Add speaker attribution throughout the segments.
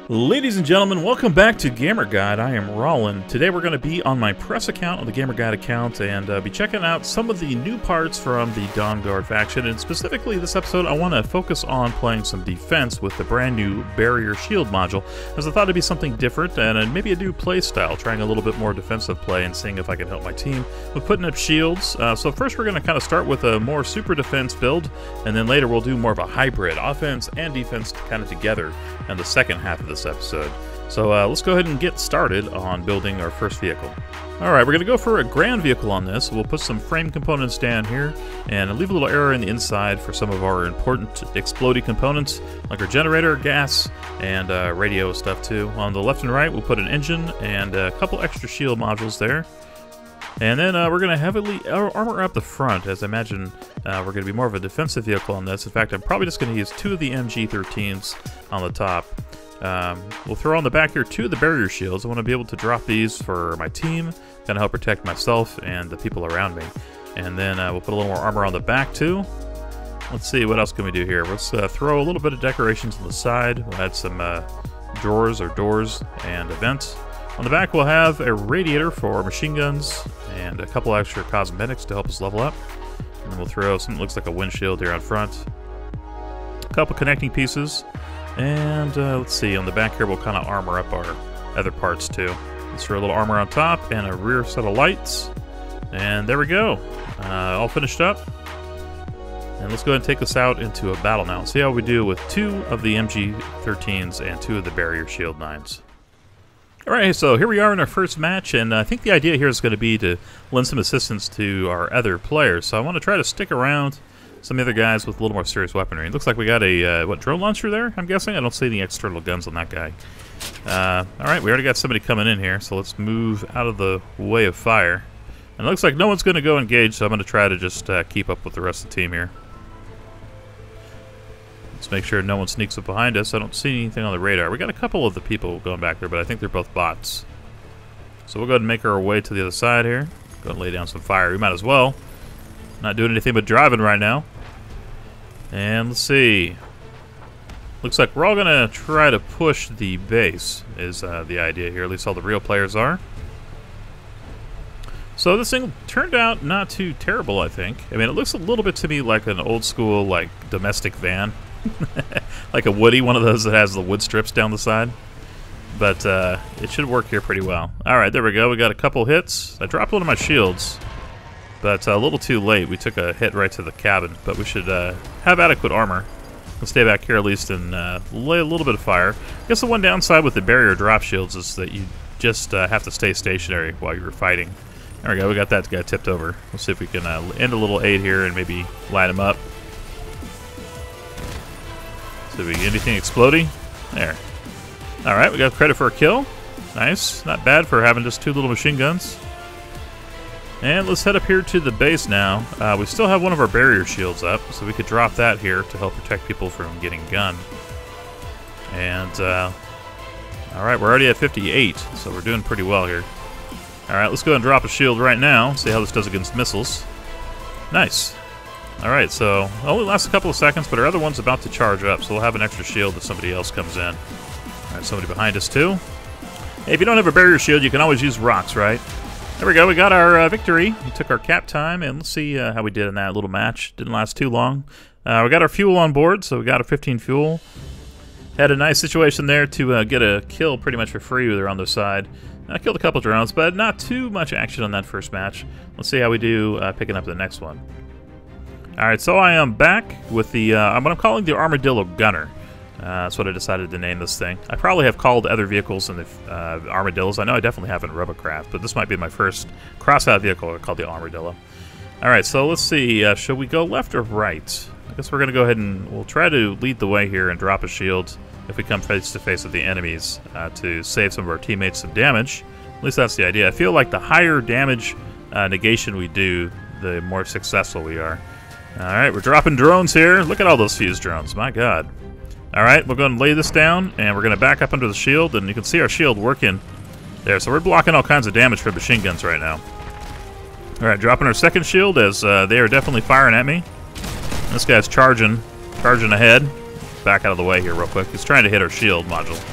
Speaker 1: Ladies and gentlemen, welcome back to Gamer Guide. I am Rollin. Today we're going to be on my press account, on the Gamer Guide account, and be checking out some of the new parts from the Dawn Guard faction. And specifically this episode, I want to focus on playing some defense with the brand new Barrier Shield module, as I thought it'd be something different and maybe a new play style, trying a little bit more defensive play and seeing if I can help my team with putting up shields. So first we're going to kind of start with a more super defense build, and then later we'll do more of a hybrid offense and defense kind of together in the second half of this episode. So let's go ahead and get started on building our first vehicle. Alright, we're going to go for a ground vehicle on this. We'll put some frame components down here and leave a little area in the inside for some of our important exploding components like our generator, gas, and radio stuff too. On the left and right we'll put an engine and a couple extra shield modules there. And then we're going to heavily armor up the front, as I imagine we're going to be more of a defensive vehicle on this. In fact, I'm probably just going to use two of the MG13s on the top. We'll throw on the back here two of the barrier shields. I want to be able to drop these for my team, kind of help protect myself and the people around me. And then we'll put a little more armor on the back too. Let's see, what else can we do here? Let's throw a little bit of decorations on the side. We'll add some drawers or doors and vents. On the back we'll have a radiator for machine guns and a couple extra cosmetics to help us level up. And then we'll throw something that looks like a windshield here on front. A couple connecting pieces. And let's see, on the back here we'll kind of armor up our other parts too. Let's throw a little armor on top and a rear set of lights. And there we go. All finished up. And let's go ahead and take this out into a battle now and see how we do with two of the MG13s and two of the Barrier Shield 9s. Alright, so here we are in our first match, and I think the idea here is going to be to lend some assistance to our other players. So I want to try to stick around some other guys with a little more serious weaponry. It looks like we got a, drone launcher there, I'm guessing? I don't see any external guns on that guy. Alright, we already got somebody coming in here, so let's move out of the way of fire. And it looks like no one's going to go engage, so I'm going to try to just keep up with the rest of the team here. Let's make sure no one sneaks up behind us. I don't see anything on the radar. We got a couple of the people going back there, but I think they're both bots. So we'll go ahead and make our way to the other side here. Go and lay down some fire. We might as well. Not doing anything but driving right now. And let's see. Looks like we're all going to try to push the base is the idea here. At least all the real players are. So this thing turned out not too terrible, I think. I mean, it looks a little bit to me like an old school, like, domestic van. Like a Woody, one of those that has the wood strips down the side. But it should work here pretty well. Alright, there we go. We got a couple hits. I dropped one of my shields, but a little too late. We took a hit right to the cabin, but we should have adequate armor. We'll stay back here at least and lay a little bit of fire. I guess the one downside with the barrier drop shields is that you just have to stay stationary while you're fighting. There we go. We got that guy tipped over. We'll see if we can end a little aid here and maybe light him up. So we get anything exploding? There. Alright, we got credit for a kill. Nice. Not bad for having just two little machine guns. And let's head up here to the base now. We still have one of our barrier shields up, so we could drop that here to help protect people from getting gunned. And, alright, we're already at 58, so we're doing pretty well here. Alright, let's go ahead and drop a shield right now, see how this does against missiles. Nice. Alright, so it only lasts a couple of seconds, but our other one's about to charge up, so we'll have an extra shield if somebody else comes in. Alright, somebody behind us too. Hey, if you don't have a barrier shield, you can always use rocks, right? There we go, we got our victory. We took our cap time, and let's see how we did in that little match. Didn't last too long. We got our fuel on board, so we got a 15 fuel. Had a nice situation there to get a kill pretty much for free there on the side. I killed a couple drones, but not too much action on that first match. Let's see how we do picking up the next one. Alright, so I am back with the, what I'm calling the Armadillo Gunner. That's what I decided to name this thing. I probably have called other vehicles in the Armadillos. I know I definitely have in Robocraft, but this might be my first Crossout vehicle called the Armadillo. Alright, so let's see, should we go left or right? I guess we're going to go ahead and we'll try to lead the way here and drop a shield if we come face to face with the enemies to save some of our teammates some damage. At least that's the idea. I feel like the higher damage negation we do, the more successful we are. Alright, we're dropping drones here. Look at all those fused drones, my god. Alright, we're going to lay this down, and we're going to back up under the shield, and you can see our shield working there. So we're blocking all kinds of damage from machine guns right now. Alright, dropping our second shield as they are definitely firing at me. This guy's charging ahead. Back out of the way here real quick. He's trying to hit our shield module.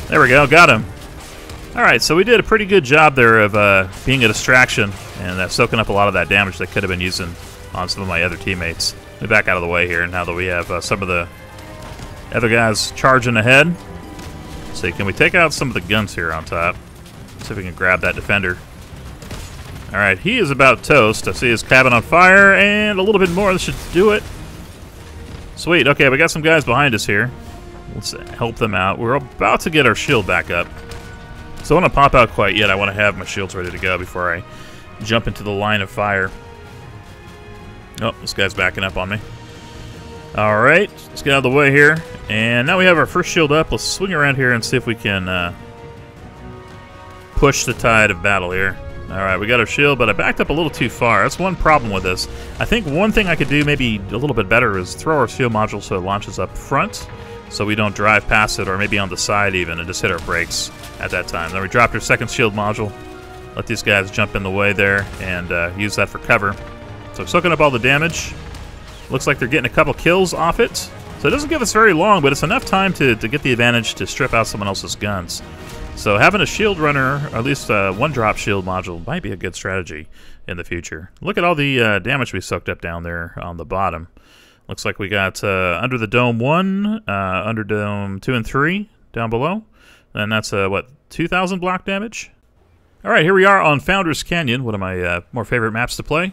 Speaker 1: There we go, got him. Alright, so we did a pretty good job there of being a distraction and soaking up a lot of that damage that could have been using on some of my other teammates. Let me back out of the way here now that we have some of the other guys charging ahead. Let's see, can we take out some of the guns here on top? See if we can grab that defender. Alright, he is about toast. I see his cabin on fire, and a little bit more. This should do it. Sweet, okay, we got some guys behind us here. Let's help them out. We're about to get our shield back up. So I don't want to pop out quite yet. I want to have my shields ready to go before I jump into the line of fire. Oh, this guy's backing up on me. Alright, let's get out of the way here. And now we have our first shield up. Let's swing around here and see if we can push the tide of battle here. Alright, we got our shield, but I backed up a little too far. That's one problem with this. I think one thing I could do maybe a little bit better is throw our shield module so it launches up front, so we don't drive past it, or maybe on the side even, and just hit our brakes at that time. Then we dropped our second shield module, let these guys jump in the way there, and use that for cover. So soaking up all the damage. Looks like they're getting a couple kills off it. So it doesn't give us very long, but it's enough time to get the advantage to strip out someone else's guns. So having a shield runner, or at least one drop shield module, might be a good strategy in the future. Look at all the damage we soaked up down there on the bottom. Looks like we got under the dome 1, under dome 2 and 3 down below. And that's, what, 2,000 block damage? Alright, here we are on Founders Canyon, one of my more favorite maps to play.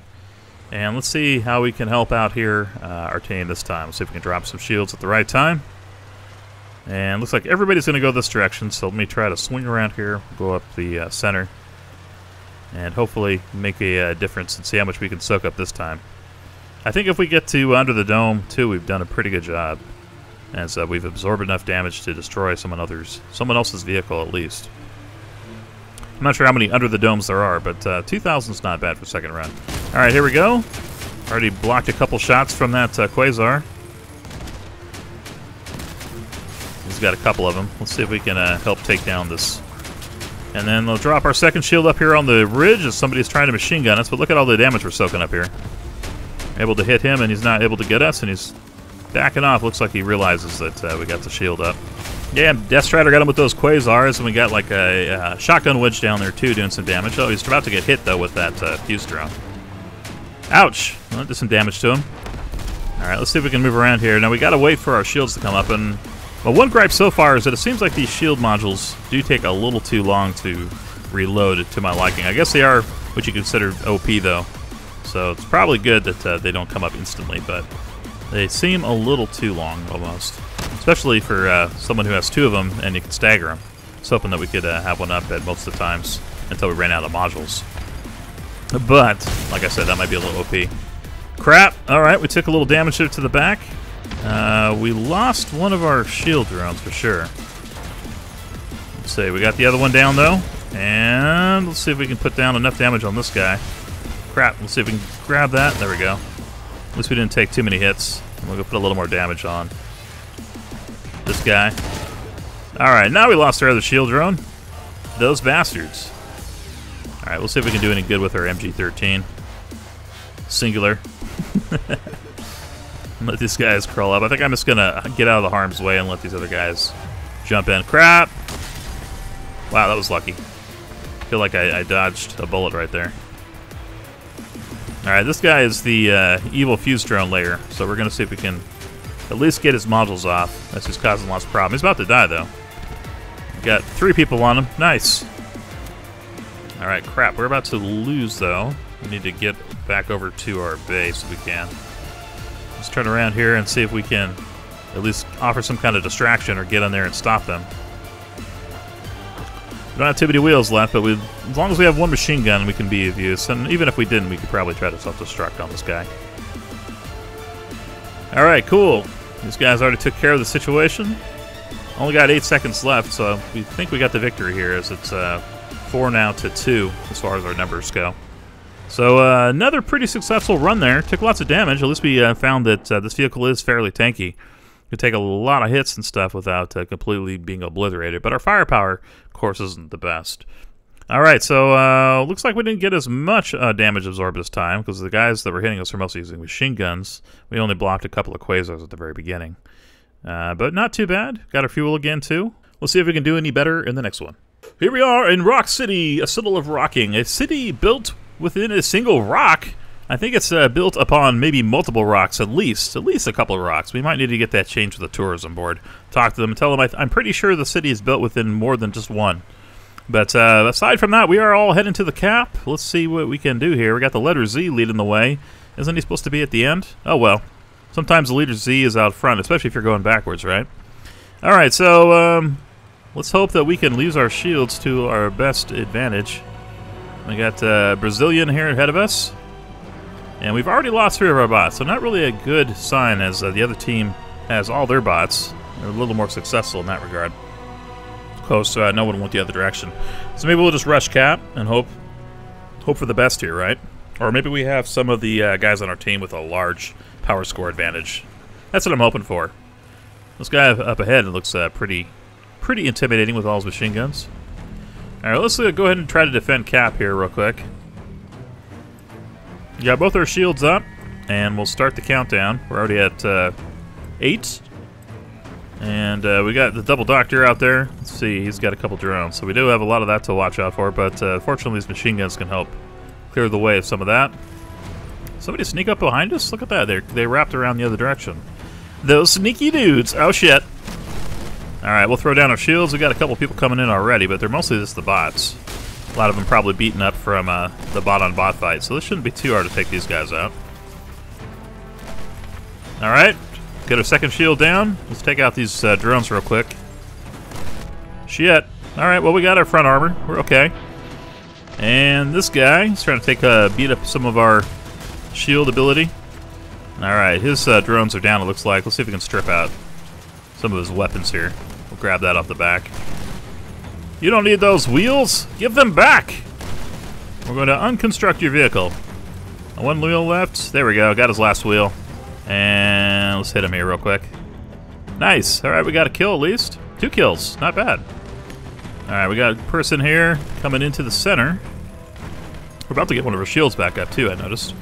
Speaker 1: And let's see how we can help out here, our team this time. Let's see if we can drop some shields at the right time. And looks like everybody's going to go this direction, so let me try to swing around here, go up the center, and hopefully make a difference and see how much we can soak up this time. I think if we get to under the dome, too, we've done a pretty good job, as we've absorbed enough damage to destroy someone else's vehicle at least. I'm not sure how many under the domes there are, but 2,000 is not bad for second run. All right, here we go. Already blocked a couple shots from that Quasar. He's got a couple of them. Let's see if we can help take down this. And then we'll drop our second shield up here on the ridge as somebody's trying to machine gun us, but look at all the damage we're soaking up here. Able to hit him, and he's not able to get us, and he's backing off. Looks like he realizes that we got the shield up. Yeah, Death Strider got him with those Quasars, and we got like a shotgun wedge down there too doing some damage. Oh, he's about to get hit though with that fuse drone. Ouch! Well, that did some damage to him. Alright, let's see if we can move around here. Now we gotta wait for our shields to come up, and well, one gripe so far is that it seems like these shield modules do take a little too long to reload to my liking. I guess they are what you consider OP though, so it's probably good that they don't come up instantly, but they seem a little too long almost. Especially for someone who has two of them and you can stagger them. I was hoping that we could have one up at most of the times until we ran out of modules. But, like I said, that might be a little OP. Crap! Alright, we took a little damage to the back. We lost one of our shield drones for sure. Let's see, we got the other one down though. And let's see if we can put down enough damage on this guy. Crap, let's see if we can grab that. There we go. At least we didn't take too many hits. We'll go put a little more damage on this guy. Alright, now we lost our other shield drone. Those bastards. Alright, we'll see if we can do any good with our MG-13. Singular. Let these guys crawl up. I think I'm just going to get out of the harm's way and let these other guys jump in. Crap! Wow, that was lucky. I feel like I dodged a bullet right there. Alright, this guy is the evil fuse drone layer, so we're going to see if we can at least get his modules off. That's just causing lots of problems. He's about to die, though. Got 3 people on him. Nice. Alright, crap. We're about to lose, though. We need to get back over to our base if we can. Let's turn around here and see if we can at least offer some kind of distraction or get in there and stop them. We don't have too many wheels left, but as long as we have one machine gun, we can be of use. And even if we didn't, we could probably try to self-destruct on this guy. Alright, cool. These guys already took care of the situation. Only got 8 seconds left, so we think we got the victory here, as it's 4 now to 2 as far as our numbers go. So another pretty successful run there. Took lots of damage. At least we found that this vehicle is fairly tanky. Could take a lot of hits and stuff without completely being obliterated. But our firepower, of course, isn't the best. Alright, so looks like we didn't get as much damage absorbed this time, because the guys that were hitting us were mostly using machine guns. We only blocked a couple of Quasars at the very beginning. But not too bad. Got our fuel again, too. We'll see if we can do any better in the next one. Here we are in Rock City, a citadel of rocking. A city built within a single rock. I think it's built upon maybe multiple rocks, at least a couple of rocks. We might need to get that changed with the tourism board. Talk to them and tell them I'm pretty sure the city is built within more than just one. But aside from that, we are all heading to the cap. Let's see what we can do here. We got the letter Z leading the way. Isn't he supposed to be at the end? Oh, well. Sometimes the letter Z is out front, especially if you're going backwards, right? All right, so let's hope that we can use our shields to our best advantage. We got Brazilian here ahead of us. And we've already lost 3 of our bots, so not really a good sign as the other team has all their bots. They're a little more successful in that regard. Close, so no one went the other direction. So maybe we'll just rush cap and hope for the best here, right? Or maybe we have some of the guys on our team with a large power score advantage. That's what I'm hoping for. This guy up ahead looks pretty intimidating with all his machine guns. All right, let's go ahead and try to defend cap here real quick. We got both our shields up, and we'll start the countdown. We're already at 8. And we got the double doctor out there. Let's see, he's got a couple drones. So we do have a lot of that to watch out for, but fortunately these machine guns can help clear the way of some of that. Somebody sneak up behind us? Look at that, they wrapped around the other direction. Those sneaky dudes. Oh, shit. Alright, we'll throw down our shields. We got a couple people coming in already, but they're mostly just the bots. A lot of them probably beaten up from the bot-on-bot fight, so this shouldn't be too hard to take these guys out. Alright, get our second shield down. Let's take out these drones real quick. Shit. Alright, well, we got our front armor. We're okay. And this guy is trying to beat up some of our shield ability. Alright, his drones are down, it looks like. Let's see if we can strip out some of his weapons here. We'll grab that off the back. You don't need those wheels. Give them back. We're going to unconstruct your vehicle. One wheel left. There we go. Got his last wheel. And let's hit him here real quick. Nice. All right, we got a kill at least. 2 kills. Not bad. All right, we got a person here coming into the center. We're about to get one of our shields back up too, I noticed.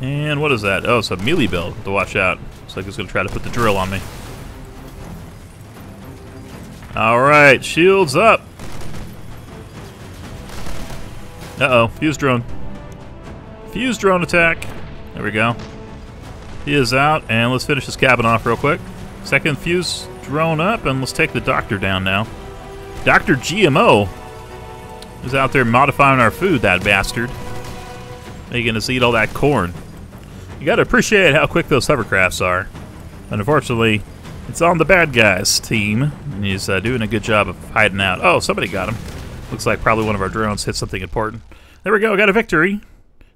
Speaker 1: And what is that? Oh, it's a melee build to watch out. Looks like he's going to try to put the drill on me. Alright, shields up. Uh-oh, fuse drone. Fuse drone attack. There we go. He is out, and let's finish this cabin off real quick. Second fuse drone up, and let's take the doctor down now. Dr. GMO is out there modifying our food, that bastard. Making us eat all that corn. You gotta appreciate how quick those hovercrafts are. And unfortunately, it's on the bad guy's team, and he's doing a good job of hiding out. Oh, somebody got him. Looks like probably one of our drones hit something important. There we go, got a victory.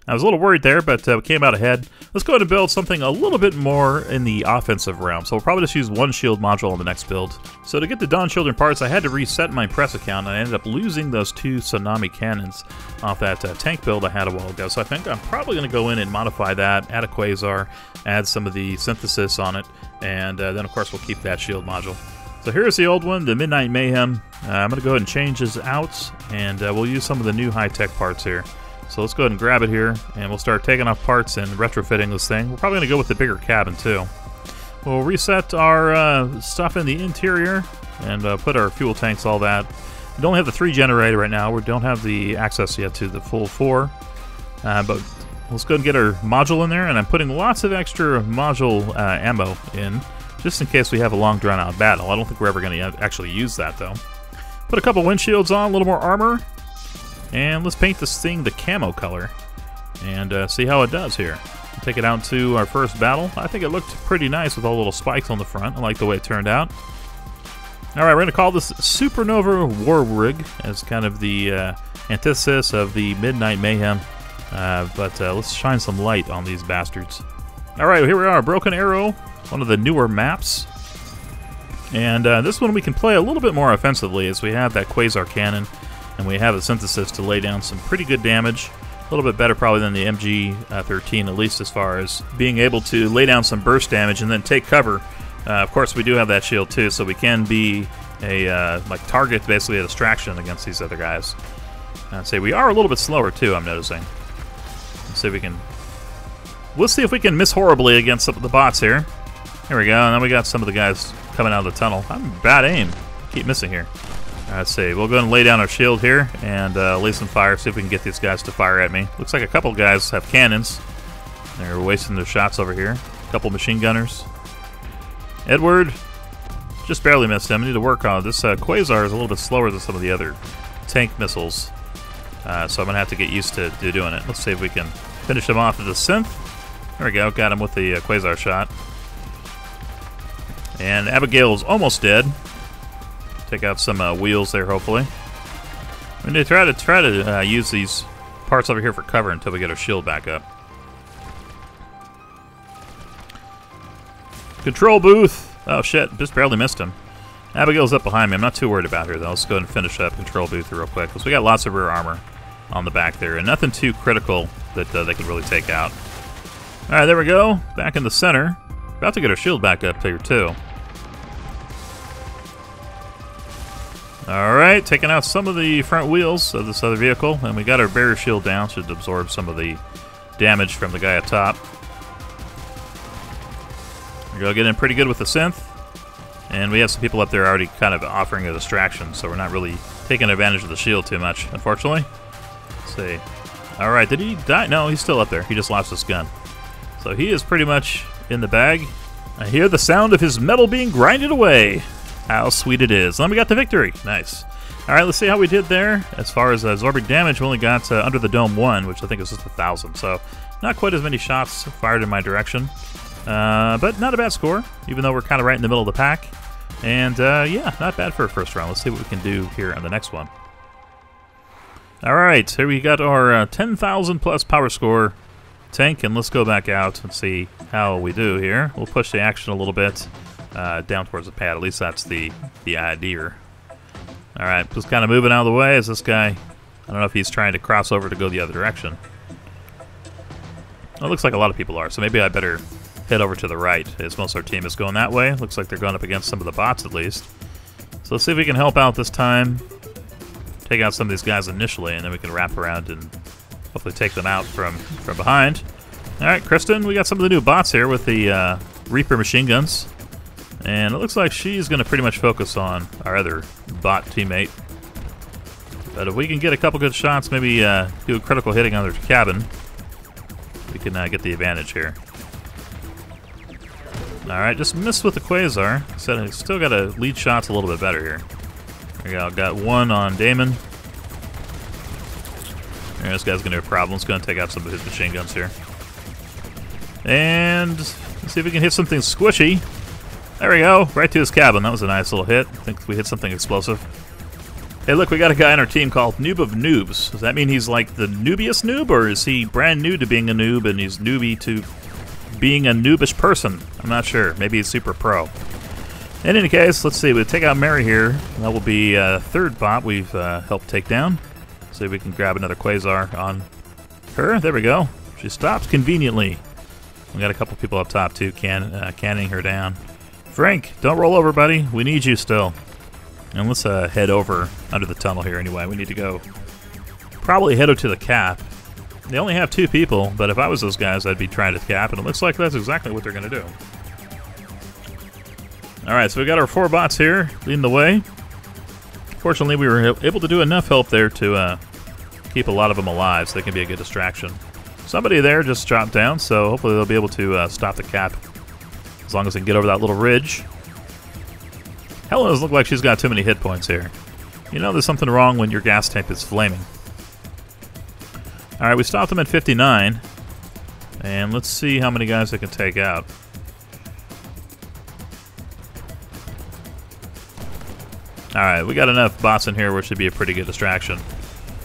Speaker 1: I was a little worried there, but we came out ahead. Let's go ahead and build something a little bit more in the offensive realm. So we'll probably just use 1 shield module on the next build. So to get the Dawn Children parts, I had to reset my press account, and I ended up losing those 2 tsunami cannons off that tank build I had a while ago. So I think I'm probably going to go in and modify that, add a quasar, add some of the synthesis on it, and then of course we'll keep that shield module. So here's the old one, the Midnight Mayhem. I'm going to go ahead and change this out, and we'll use some of the new high-tech parts here. So let's go ahead and grab it here, and we'll start taking off parts and retrofitting this thing. We're probably going to go with the bigger cabin, too. We'll reset our stuff in the interior, and put our fuel tanks, all that. We don't have the 3 generator right now. We don't have the access yet to the full 4. But let's go ahead and get our module in there, and I'm putting lots of extra module ammo in, just in case we have a long, drawn-out battle. I don't think we're ever going to actually use that, though. Put a couple windshields on, a little more armor. And let's paint this thing the camo color and see how it does here. We'll take it out to our first battle. I think it looked pretty nice with all the little spikes on the front. I like the way it turned out. Alright, we're going to call this Supernova War Rig as kind of the antithesis of the Midnight Mayhem. But let's shine some light on these bastards. Alright, here we are, Broken Arrow, one of the newer maps. And this one we can play a little bit more offensively as we have that quasar cannon. And we have a synthesis to lay down some pretty good damage. A little bit better probably than the MG-13, at least as far as being able to lay down some burst damage and then take cover. Of course, we do have that shield too, so we can be a like target, basically a distraction against these other guys. I'd say we are a little bit slower too, I'm noticing. Let's see if we can... We'll see if we can miss horribly against some of the bots here. Here we go, and then we got some of the guys coming out of the tunnel. I'm bad aim. Keep missing here. Let's see. We'll go ahead and lay down our shield here and lay some fire, see if we can get these guys to fire at me. Looks like a couple guys have cannons. They're wasting their shots over here. A couple machine gunners. Edward, just barely missed him. I need to work on it. This Quasar is a little bit slower than some of the other tank missiles. So I'm going to have to get used to doing it. Let's see if we can finish him off with the synth. There we go. Got him with the Quasar shot. And Abigail's almost dead. Take out some wheels there, hopefully. We need to try to use these parts over here for cover until we get our shield back up. Control booth! Oh shit, just barely missed him. Abigail's up behind me. I'm not too worried about her though. Let's go ahead and finish up control booth real quick, because we got lots of rear armor on the back there, and nothing too critical that they can really take out. Alright, there we go. Back in the center. About to get our shield back up here too. Alright, taking out some of the front wheels of this other vehicle, and we got our barrier shield down. Should absorb some of the damage from the guy up top. We're going to get in pretty good with the synth. And we have some people up there already kind of offering a distraction, so we're not really taking advantage of the shield too much, unfortunately. Let's see. Alright, did he die? No, he's still up there. He just lost his gun. So he is pretty much in the bag. I hear the sound of his metal being grinded away. How sweet it is. And then we got the victory. Nice. Alright, let's see how we did there. As far as absorbing damage, we only got under the dome 1, which I think is just 1,000. So not quite as many shots fired in my direction. But not a bad score, even though we're kind of right in the middle of the pack. And yeah, not bad for a first round. Let's see what we can do here on the next one. Alright, here we got our 10,000 plus power score tank, and let's go back out and see how we do here. We'll push the action a little bit. Down towards the pad. At least that's the idea. Alright, just kind of moving out of the way as this guy, I don't know if he's trying to cross over to go the other direction. Well, it looks like a lot of people are, so maybe I better head over to the right, as most of our team is going that way. Looks like they're going up against some of the bots at least. So let's see if we can help out this time. Take out some of these guys initially, and then we can wrap around and hopefully take them out from behind. Alright, Kristen, we got some of the new bots here with the Reaper machine guns. And it looks like she's going to pretty much focus on our other bot teammate. But if we can get a couple good shots, maybe do a critical hitting on their cabin, we can get the advantage here. Alright, just missed with the Quasar. So I still got to lead shots a little bit better here. There we go, got one on Damon. There, this guy's going to have problems. Going to take out some of his machine guns here. And let's see if we can hit something squishy. There we go, right to his cabin. That was a nice little hit. I think we hit something explosive. Hey, look, we got a guy on our team called Noob of Noobs. Does that mean he's like the noobiest noob, or is he brand new to being a noob and he's newbie to being a noobish person? I'm not sure. Maybe he's super pro. In any case, let's see. We'll take out Mary here. That will be a third bot we've helped take down. See if we can grab another Quasar on her. There we go. She stops conveniently. We got a couple people up top too, canning her down. Frank, don't roll over, buddy. We need you still. And let's head over under the tunnel here anyway. We need to go probably head over to the cap. They only have 2 people, but if I was those guys, I'd be trying to cap, and it looks like that's exactly what they're going to do. Alright, so we got our 4 bots here leading the way. Fortunately, we were able to do enough help there to keep a lot of them alive, so they can be a good distraction. Somebody there just dropped down, so hopefully they'll be able to stop the cap as long as they can get over that little ridge. Helen doesn't look like she's got too many hit points here. You know there's something wrong when your gas tank is flaming. Alright, we stopped them at 59. And let's see how many guys they can take out. Alright, we got enough bots in here where it should be a pretty good distraction.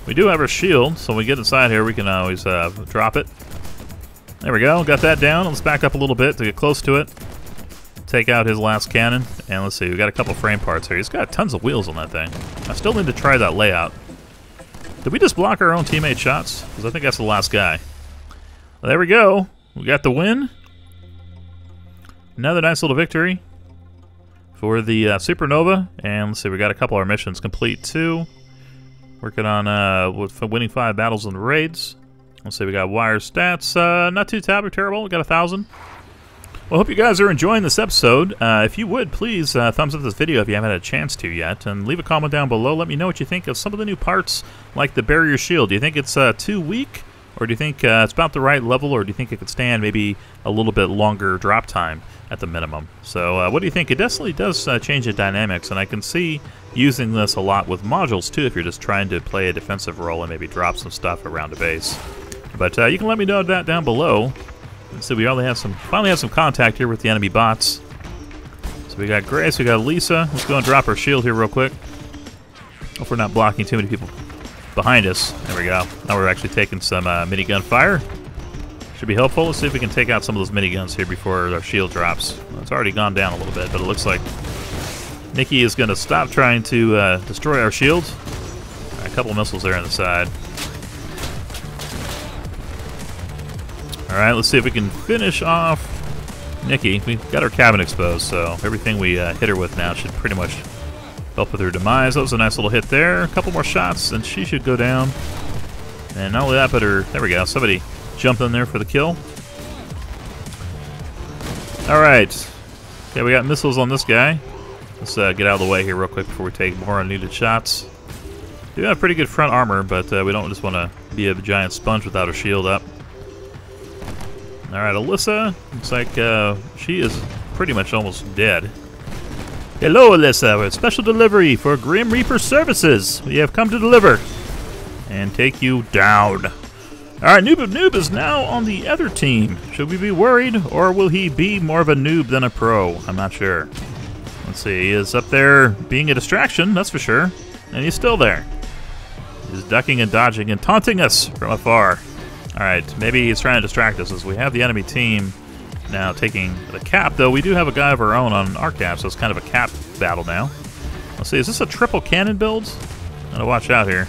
Speaker 1: We do have our shield, so when we get inside here we can always drop it. There we go, got that down. Let's back up a little bit to get close to it. Take out his last cannon, and let's see, we got a couple frame parts here. He's got tons of wheels on that thing. I still need to try that layout. Did we just block our own teammate shots? Because I think that's the last guy. Well, there we go. We got the win. Another nice little victory for the Supernova. And let's see, we got a couple of our missions complete too. Working on winning 5 battles in the raids. Let's see, we got wire stats. Not too terrible. We got 1,000. Well, I hope you guys are enjoying this episode. If you would, please thumbs up this video if you haven't had a chance to yet, and leave a comment down below. Let me know what you think of some of the new parts, like the barrier shield. Do you think it's too weak, or do you think it's about the right level, or do you think it could stand maybe a little bit longer drop time at the minimum? So what do you think? It definitely does change the dynamics, and I can see using this a lot with modules too if you're just trying to play a defensive role and maybe drop some stuff around the base. But you can let me know that down below. So we finally have some contact here with the enemy bots. So we got Grace, we got Lisa. Let's go and drop our shield here real quick. Hope we're not blocking too many people behind us. There we go. Now we're actually taking some minigun fire. Should be helpful. Let's see if we can take out some of those miniguns here before our shield drops. Well, it's already gone down a little bit, but it looks like Nikki is going to stop trying to destroy our shield. A couple missiles there on the side. Alright, let's see if we can finish off Nikki. We've got our cabin exposed, so everything we hit her with now should pretty much help with her demise. That was a nice little hit there. A couple more shots, and she should go down. And not only that, but there we go. Somebody jumped in there for the kill. Alright. Okay, we got missiles on this guy. Let's get out of the way here real quick before we take more unneeded shots. We have pretty good front armor, but we don't just want to be a giant sponge without our shield up. Alright, Alyssa, looks like she is pretty much almost dead. Hello, Alyssa, with special delivery for Grim Reaper Services. We have come to deliver and take you down. Alright, Noob is now on the other team. Should we be worried, or will he be more of a noob than a pro? I'm not sure. Let's see, he is up there being a distraction, that's for sure. And he's still there. He's ducking and dodging and taunting us from afar. Alright, maybe he's trying to distract us as we have the enemy team now taking the cap, though we do have a guy of our own on our cap, so it's kind of a cap battle now. Let's see, is this a triple cannon build? Gotta watch out here.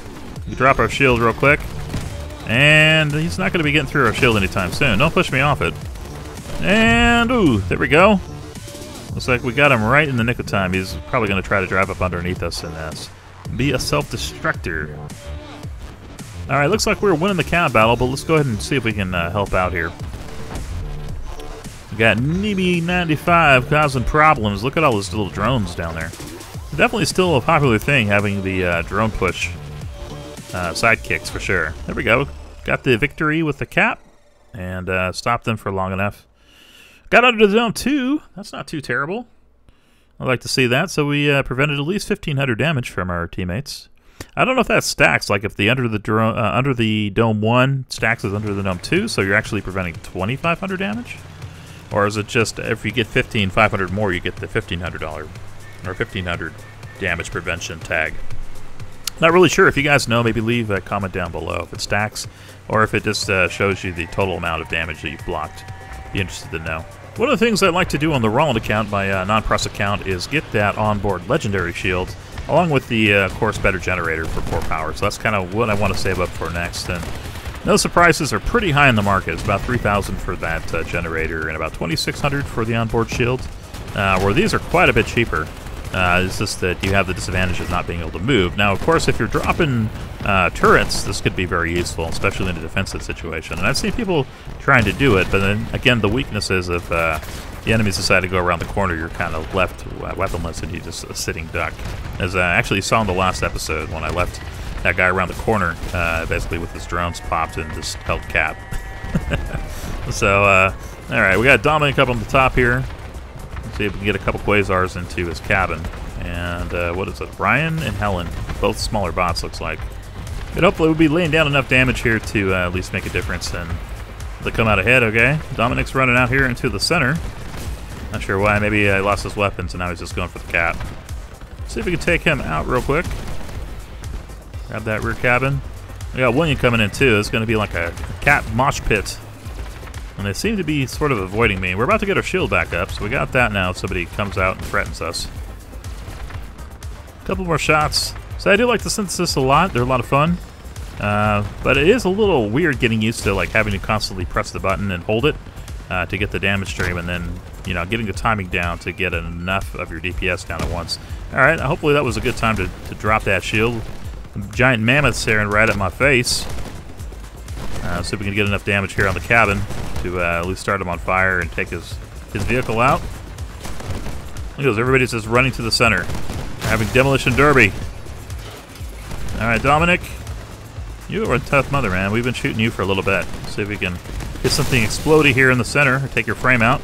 Speaker 1: We drop our shield real quick. And he's not going to be getting through our shield anytime soon. Don't push me off it. And, ooh, there we go. Looks like we got him right in the nick of time. He's probably going to try to drive up underneath us and be a self-destructor. Alright, looks like we're winning the cap battle, but let's go ahead and see if we can help out here. We got Neeby95 causing problems. Look at all those little drones down there. Definitely still a popular thing, having the drone push sidekicks for sure. There we go. Got the victory with the cap and stopped them for long enough. Got under the dome too. That's not too terrible. I'd like to see that. So we prevented at least 1,500 damage from our teammates. I don't know if that stacks, like if the under the dome 1 stacks as under the dome 2, so you're actually preventing 2,500 damage? Or is it just if you get 500 more, you get the $1,500 or 1,500 damage prevention tag? Not really sure. If you guys know, maybe leave a comment down below if it stacks, or if it just shows you the total amount of damage that you've blocked. Be interested to know. One of the things I like to do on the Roland account, my non-press account, is get that onboard legendary shield, along with the, of course, better generator for 4 power. So that's kind of what I want to save up for next. And those prices are pretty high in the market. It's about $3,000 for that generator and about $2,600 for the onboard shield, where these are quite a bit cheaper. It's just that you have the disadvantage of not being able to move. Now, of course, if you're dropping turrets, this could be very useful, especially in a defensive situation. And I've seen people trying to do it, but then, again, the weakness is if the enemies decide to go around the corner, you're kind of left weaponless and you just a sitting duck. As I actually saw in the last episode when I left that guy around the corner, basically with his drones popped and just held cap. So, alright, we got Dominic up on the top here. Let's see if we can get a couple quasars into his cabin. And what is it? Ryan and Helen, both smaller bots, looks like. But hopefully we'll be laying down enough damage here to at least make a difference and they come out ahead. Okay, Dominic's running out here into the center. Not sure why. Maybe I lost his weapons and now he's just going for the cap. See if we can take him out real quick. Grab that rear cabin. We got William coming in too. It's going to be like a cat mosh pit. And they seem to be sort of avoiding me. We're about to get our shield back up, so we got that now if somebody comes out and threatens us. A couple more shots. So I do like the synthesis a lot. They're a lot of fun. But it is a little weird getting used to like having to constantly press the button and hold it to get the damage stream, and then getting the timing down to get enough of your DPS down at once. All right, hopefully that was a good time to drop that shield. Giant mammoth staring right at my face. See if we can get enough damage here on the cabin to at least start him on fire and take his his vehicle out. Look at this, everybody's just running to the center. They're having demolition derby. Alright, Dominic. You are a tough mother, man. We've been shooting you for a little bit. See if we can get something explodey here in the center, or take your frame out.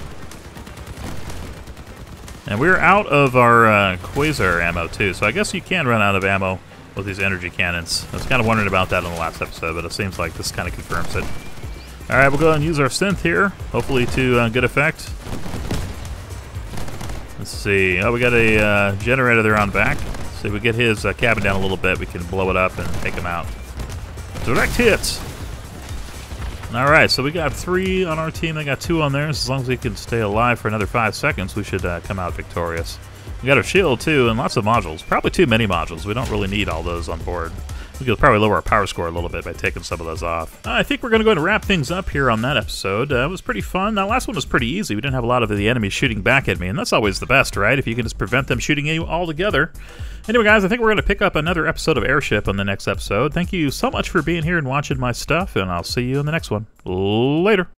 Speaker 1: And we're out of our quasar ammo, too, so I guess you can run out of ammo with these energy cannons. I was kind of wondering about that in the last episode, but it seems like this kind of confirms it. Alright, we'll go ahead and use our synth here, hopefully to good effect. Let's see. Oh, we got a generator there on back. So if we get his cabin down a little bit, we can blow it up and take him out. Direct hits! Alright, so we got 3 on our team, they got 2 on theirs. As long as we can stay alive for another 5 seconds, we should come out victorious. We got our shield, too, and lots of modules. Probably too many modules. We don't really need all those on board. We could probably lower our power score a little bit by taking some of those off. I think we're going to go ahead and wrap things up here on that episode. It was pretty fun. That last one was pretty easy. We didn't have a lot of the enemies shooting back at me, and that's always the best, right? If you can just prevent them shooting at you altogether. Anyway, guys, I think we're going to pick up another episode of Airship on the next episode. Thank you so much for being here and watching my stuff, and I'll see you in the next one. Later.